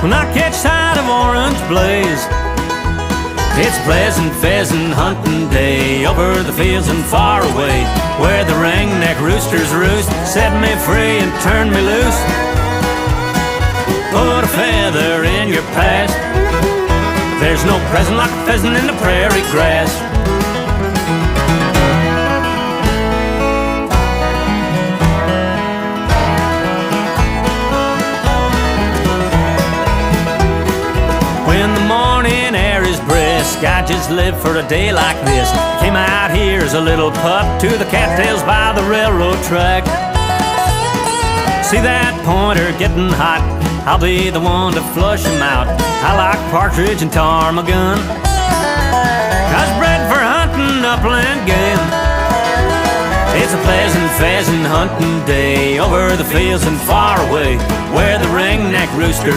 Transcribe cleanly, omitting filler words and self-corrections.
when I catch sight of orange blaze. It's pleasant pheasant hunting day over the fields and far away, where the ring-neck roosters roost. Set me free and turn me loose. Put a feather in your past. There's no present like a pheasant in the prairie grass. When the morning air is brisk, I just live for a day like this. Came out here as a little pup to the cattails by the railroad track. See that pointer getting hot, I'll be the one to flush him out. I like partridge and ptarmigan, I was bred for hunting upland game. It's a pleasant pheasant hunting day over the fields and far away, where the ring-neck roosters